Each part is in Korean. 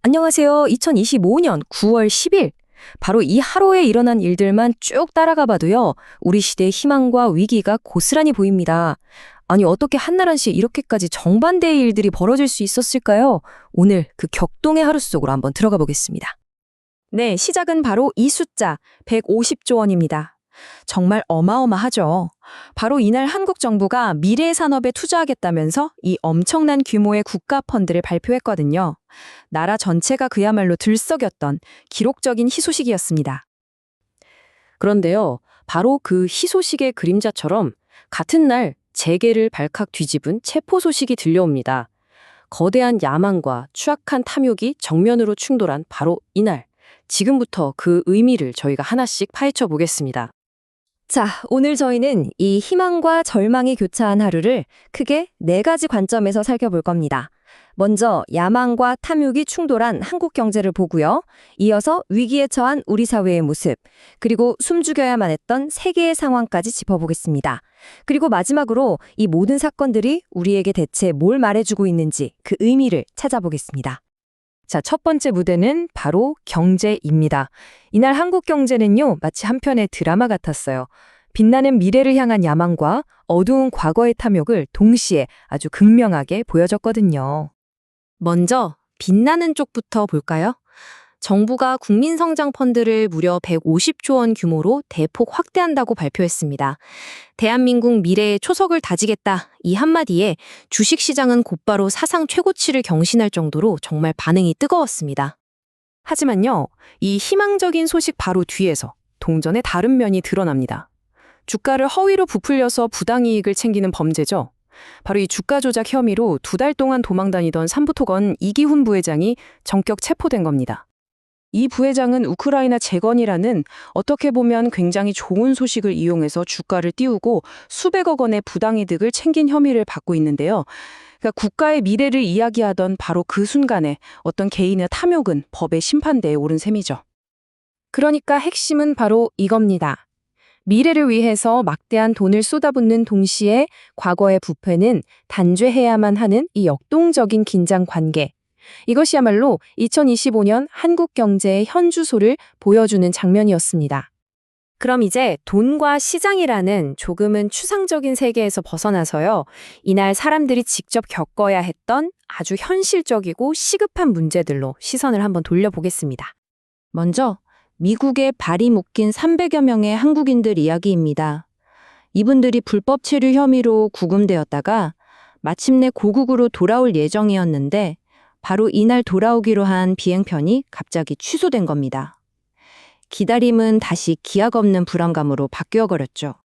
안녕하세요. 2025년 9월 10일. 바로 이 하루에 일어난 일들만 쭉 따라가 봐도요, 우리 시대의 희망과 위기가 고스란히 보입니다. 아니, 어떻게 한날 한시에 이렇게까지 정반대의 일들이 벌어질 수 있었을까요? 오늘 그 격동의 하루 속으로 한번 들어가 보겠습니다. 네, 시작은 바로 이 숫자, 150조 원입니다. 정말 어마어마하죠. 바로 이날 한국 정부가 미래 산업에 투자하겠다면서 이 엄청난 규모의 국가 펀드를 발표했거든요. 나라 전체가 그야말로 들썩였던 기록적인 희소식이었습니다. 그런데요, 바로 그 희소식의 그림자처럼 같은 날 재계를 발칵 뒤집은 체포 소식이 들려옵니다. 거대한 야망과 추악한 탐욕이 정면으로 충돌한 바로 이날. 지금부터 그 의미를 저희가 하나씩 파헤쳐 보겠습니다. 자, 오늘 저희는 이 희망과 절망이 교차한 하루를 크게 4가지 관점에서 살펴볼 겁니다. 먼저 야망과 탐욕이 충돌한 한국 경제를 보고요. 이어서 위기에 처한 우리 사회의 모습, 그리고 숨죽여야만 했던 세계의 상황까지 짚어보겠습니다. 그리고 마지막으로 이 모든 사건들이 우리에게 대체 뭘 말해주고 있는지 그 의미를 찾아보겠습니다. 자, 첫 번째 무대는 바로 경제입니다. 이날 한국 경제는요, 마치 한 편의 드라마 같았어요. 빛나는 미래를 향한 야망과 어두운 과거의 탐욕을 동시에 아주 극명하게 보여줬거든요. 먼저 빛나는 쪽부터 볼까요? 정부가 국민성장펀드를 무려 150조 원 규모로 대폭 확대한다고 발표했습니다. 대한민국 미래의 초석을 다지겠다, 이 한마디에 주식시장은 곧바로 사상 최고치를 경신할 정도로 정말 반응이 뜨거웠습니다. 하지만요, 이 희망적인 소식 바로 뒤에서 동전의 다른 면이 드러납니다. 주가를 허위로 부풀려서 부당이익을 챙기는 범죄죠. 바로 이 주가 조작 혐의로 2달 동안 도망다니던 삼부토건 이기훈 부회장이 전격 체포된 겁니다. 이 부회장은 우크라이나 재건이라는 어떻게 보면 굉장히 좋은 소식을 이용해서 주가를 띄우고 수백억 원의 부당이득을 챙긴 혐의를 받고 있는데요. 그러니까 국가의 미래를 이야기하던 바로 그 순간에 어떤 개인의 탐욕은 법의 심판대에 오른 셈이죠. 그러니까 핵심은 바로 이겁니다. 미래를 위해서 막대한 돈을 쏟아붓는 동시에 과거의 부패는 단죄해야만 하는 이 역동적인 긴장 관계. 이것이야말로 2025년 한국 경제의 현주소를 보여주는 장면이었습니다. 그럼 이제 돈과 시장이라는 조금은 추상적인 세계에서 벗어나서요, 이날 사람들이 직접 겪어야 했던 아주 현실적이고 시급한 문제들로 시선을 한번 돌려보겠습니다. 먼저 미국에 발이 묶인 300여 명의 한국인들 이야기입니다. 이분들이 불법 체류 혐의로 구금되었다가 마침내 고국으로 돌아올 예정이었는데 바로 이날 돌아오기로 한 비행편이 갑자기 취소된 겁니다. 기다림은 다시 기약 없는 불안감으로 바뀌어버렸죠.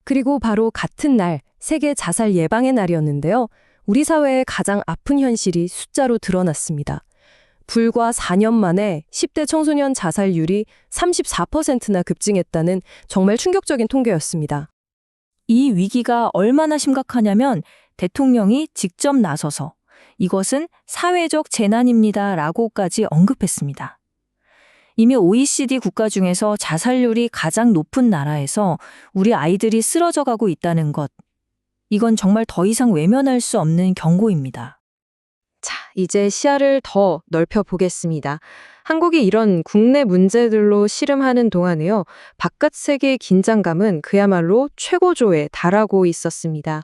그리고 바로 같은 날 세계 자살 예방의 날이었는데요. 우리 사회의 가장 아픈 현실이 숫자로 드러났습니다. 불과 4년 만에 10대 청소년 자살률이 34%나 급증했다는 정말 충격적인 통계였습니다. 이 위기가 얼마나 심각하냐면 대통령이 직접 나서서 이것은 사회적 재난입니다 라고까지 언급했습니다. 이미 OECD 국가 중에서 자살률이 가장 높은 나라에서 우리 아이들이 쓰러져 가고 있다는 것, 이건 정말 더 이상 외면할 수 없는 경고입니다. 자, 이제 시야를 더 넓혀보겠습니다. 한국이 이런 국내 문제들로 씨름하는 동안에요, 바깥 세계의 긴장감은 그야말로 최고조에 달하고 있었습니다.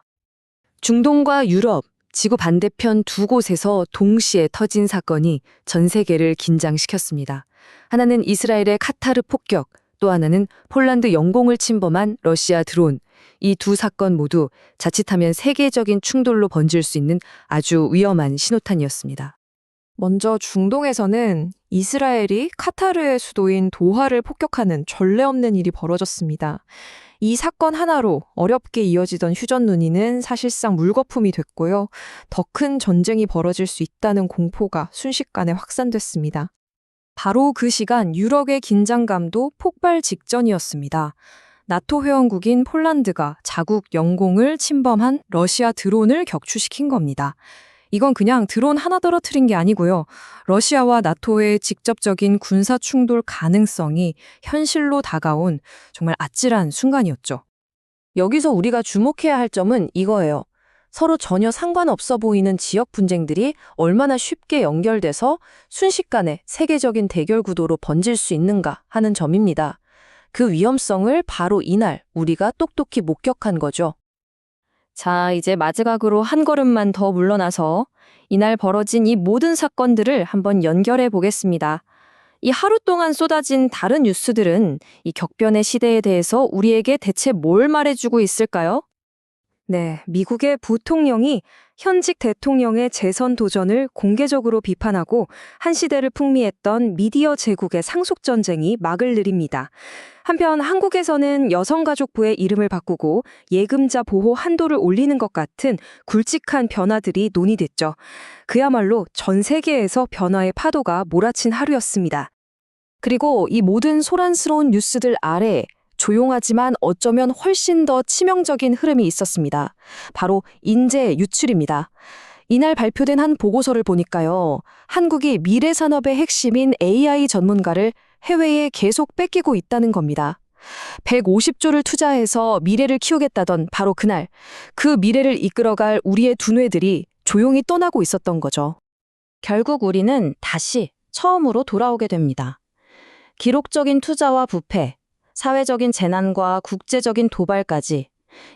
중동과 유럽, 지구 반대편 두 곳에서 동시에 터진 사건이 전 세계를 긴장시켰습니다. 하나는 이스라엘의 카타르 폭격, 또 하나는 폴란드 영공을 침범한 러시아 드론. 이 두 사건 모두 자칫하면 세계적인 충돌로 번질 수 있는 아주 위험한 신호탄이었습니다. 먼저 중동에서는 이스라엘이 카타르의 수도인 도하를 폭격하는 전례 없는 일이 벌어졌습니다. 이 사건 하나로 어렵게 이어지던 휴전 논의는 사실상 물거품이 됐고요. 더 큰 전쟁이 벌어질 수 있다는 공포가 순식간에 확산됐습니다. 바로 그 시간 유럽의 긴장감도 폭발 직전이었습니다. 나토 회원국인 폴란드가 자국 영공을 침범한 러시아 드론을 격추시킨 겁니다. 이건 그냥 드론 하나 떨어뜨린 게 아니고요. 러시아와 나토의 직접적인 군사 충돌 가능성이 현실로 다가온 정말 아찔한 순간이었죠. 여기서 우리가 주목해야 할 점은 이거예요. 서로 전혀 상관없어 보이는 지역 분쟁들이 얼마나 쉽게 연결돼서 순식간에 세계적인 대결 구도로 번질 수 있는가 하는 점입니다. 그 위험성을 바로 이날 우리가 똑똑히 목격한 거죠. 자, 이제 마지막으로 한 걸음만 더 물러나서 이날 벌어진 이 모든 사건들을 한번 연결해 보겠습니다. 이 하루 동안 쏟아진 다른 뉴스들은 이 격변의 시대에 대해서 우리에게 대체 뭘 말해주고 있을까요? 네, 미국의 부통령이 현직 대통령의 재선 도전을 공개적으로 비판하고 한 시대를 풍미했던 미디어 제국의 상속전쟁이 막을 내립니다. 한편 한국에서는 여성가족부의 이름을 바꾸고 예금자 보호 한도를 올리는 것 같은 굵직한 변화들이 논의됐죠. 그야말로 전 세계에서 변화의 파도가 몰아친 하루였습니다. 그리고 이 모든 소란스러운 뉴스들 아래 조용하지만 어쩌면 훨씬 더 치명적인 흐름이 있었습니다. 바로 인재 유출입니다. 이날 발표된 한 보고서를 보니까요. 한국이 미래 산업의 핵심인 AI 전문가를 해외에 계속 뺏기고 있다는 겁니다. 150조를 투자해서 미래를 키우겠다던 바로 그날, 그 미래를 이끌어갈 우리의 두뇌들이 조용히 떠나고 있었던 거죠. 결국 우리는 다시 처음으로 돌아오게 됩니다. 기록적인 투자와 부패, 사회적인 재난과 국제적인 도발까지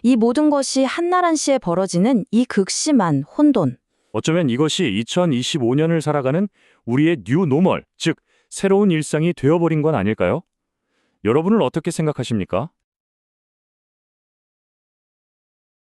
이 모든 것이 한날 한시에 벌어지는 이 극심한 혼돈. 어쩌면 이것이 2025년을 살아가는 우리의 뉴 노멀, 즉 새로운 일상이 되어버린 건 아닐까요? 여러분은 어떻게 생각하십니까?